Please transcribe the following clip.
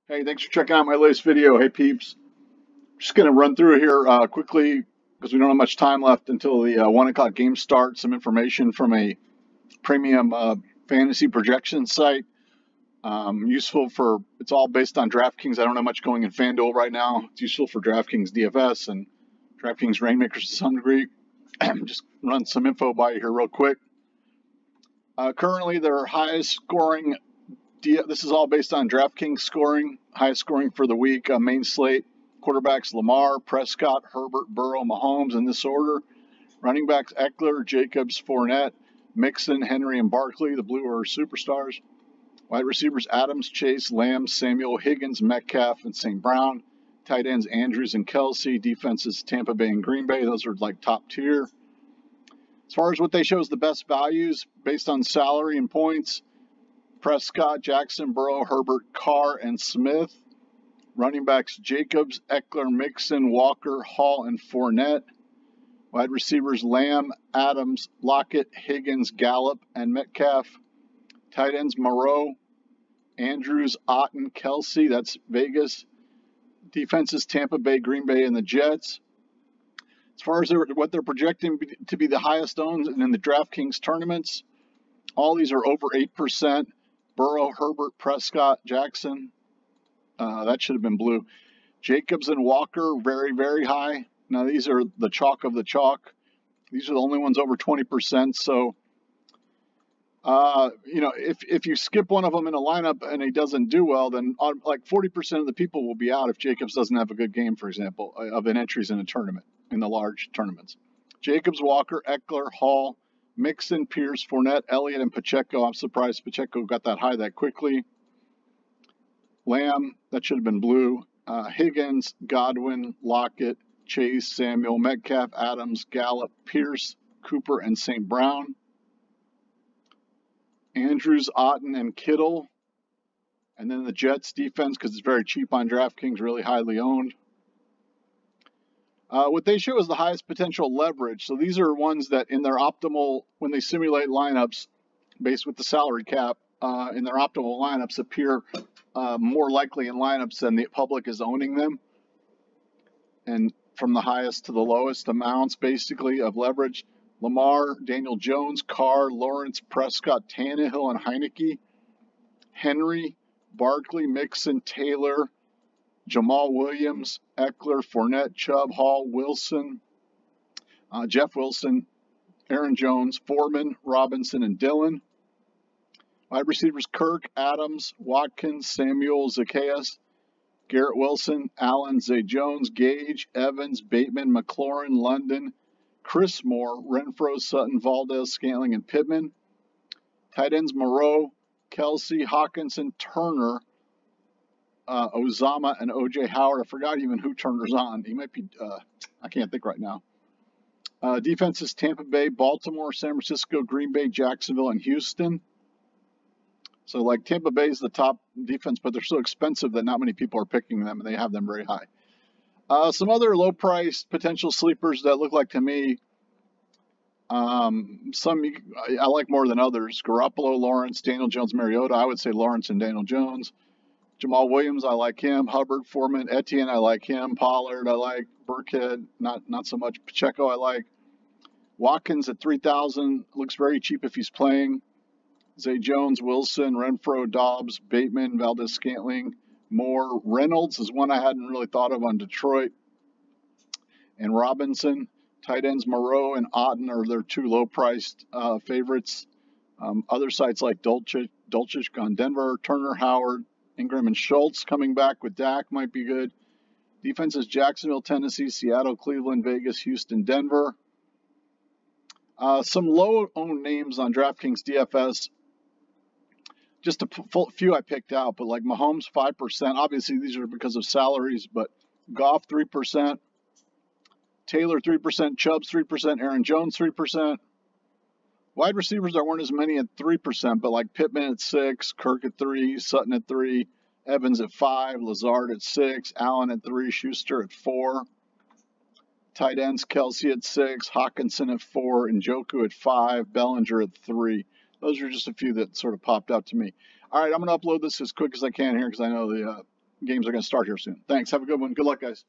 Hey, thanks for checking out my latest video. Hey, peeps. Just going to run through here quickly because we don't have much time left until the 1 o'clock game starts. Some information from a premium fantasy projection site. Useful for, it's all based on DraftKings. I don't have much going in FanDuel right now. It's useful for DraftKings DFS and DraftKings ReignMakers to some degree. Just run some info by you here real quick. Currently, their highest scoring, this is all based on DraftKings scoring, highest scoring for the week, main slate. Quarterbacks Lamar, Prescott, Herbert, Burrow, Mahomes in this order. Running backs Eckler, Jacobs, Fournette, Mixon, Henry, and Barkley. The Blue are superstars. Wide receivers Adams, Chase, Lamb, Samuel, Higgins, Metcalf, and St. Brown. Tight ends Andrews and Kelsey. Defenses Tampa Bay and Green Bay. Those are like top tier. As far as what they show as the best values based on salary and points, Prescott, Jackson, Burrow, Herbert, Carr, and Smith. Running backs Jacobs, Eckler, Mixon, Walker, Hall, and Fournette. Wide receivers Lamb, Adams, Lockett, Higgins, Gallup, and Metcalf. Tight ends Moreau, Andrews, Otten, Kelsey. That's Vegas. Defenses Tampa Bay, Green Bay, and the Jets. As far as what they're projecting to be the highest owned in the DraftKings tournaments, all these are over 8%. Burrow, Herbert, Prescott, Jackson. That should have been blue. Jacobs and Walker, very, very high. Now, these are the chalk of the chalk. These are the only ones over 20%. So, if you skip one of them in a lineup and he doesn't do well, then like 40% of the people will be out if Jacobs doesn't have a good game, for example, of entries in a tournament, in the large tournaments. Jacobs, Walker, Eckler, Hall, Mixon, Pierce, Fournette, Elliott, and Pacheco. I'm surprised Pacheco got that high that quickly. Lamb, that should have been blue. Higgins, Godwin, Lockett, Chase, Samuel, Metcalf, Adams, Gallup, Pierce, Cooper, and St. Brown. Andrews, Otten, and Kittle. And then the Jets defense, because it's very cheap on DraftKings, really highly owned. What they show is the highest potential leverage. So these are ones that in their optimal, when they simulate lineups based with the salary cap, in their optimal lineups appear more likely in lineups than the public is owning them. And from the highest to the lowest amounts, basically, of leverage, Lamar, Daniel Jones, Carr, Lawrence, Prescott, Tannehill, and Heineke. Henry, Barkley, Mixon, Taylor, Jamal Williams, Eckler, Fournette, Chubb, Hall, Wilson, Jeff Wilson, Aaron Jones, Foreman, Robinson, and Dillon. Wide receivers Kirk, Adams, Watkins, Samuel, Zacchaeus, Garrett Wilson, Allen, Zay Jones, Gage, Evans, Bateman, McLaurin, London, Chris Moore, Renfro, Sutton, Valdez, Scantling, and Pittman. Tight ends Moreau, Kelsey, Hawkinson, Turner, Ozama, and O.J. Howard. I forgot even who Turner's on. He might be, I can't think right now. Defenses Tampa Bay, Baltimore, San Francisco, Green Bay, Jacksonville, and Houston. So, like, Tampa Bay is the top defense, but they're so expensive that not many people are picking them, and they have them very high. Some other low-priced potential sleepers that look like to me, some I like more than others. Garoppolo, Lawrence, Daniel Jones, Mariota. I would say Lawrence and Daniel Jones. Jamal Williams, I like him. Hubbard, Foreman, Etienne, I like him. Pollard, I like. Burkhead, not so much. Pacheco, I like. Watkins at $3,000 looks very cheap if he's playing. Zay Jones, Wilson, Renfro, Dobbs, Bateman, Valdez, Scantling, Moore. Reynolds is one I hadn't really thought of on Detroit. And Robinson. Tight ends Moreau and Otten are their two low-priced favorites. Other sites like Dulcich on Denver, Turner, Howard, Ingram, and Schultz coming back with Dak might be good. Defenses Jacksonville, Tennessee, Seattle, Cleveland, Vegas, Houston, Denver. Some low-owned names on DraftKings DFS. Just a few I picked out, but like Mahomes, 5%. Obviously, these are because of salaries, but Goff, 3%. Taylor, 3%. Chubbs, 3%. Aaron Jones, 3%. Wide receivers, there weren't as many at 3%, but like Pittman at 6, Kirk at 3, Sutton at 3, Evans at 5, Lazard at 6, Allen at 3, Schuster at 4. Tight ends, Kelsey at 6, Hawkinson at 4, Njoku at 5, Bellinger at 3. Those are just a few that sort of popped out to me. All right, I'm going to upload this as quick as I can here because I know games are going to start here soon. Thanks. Have a good one. Good luck, guys.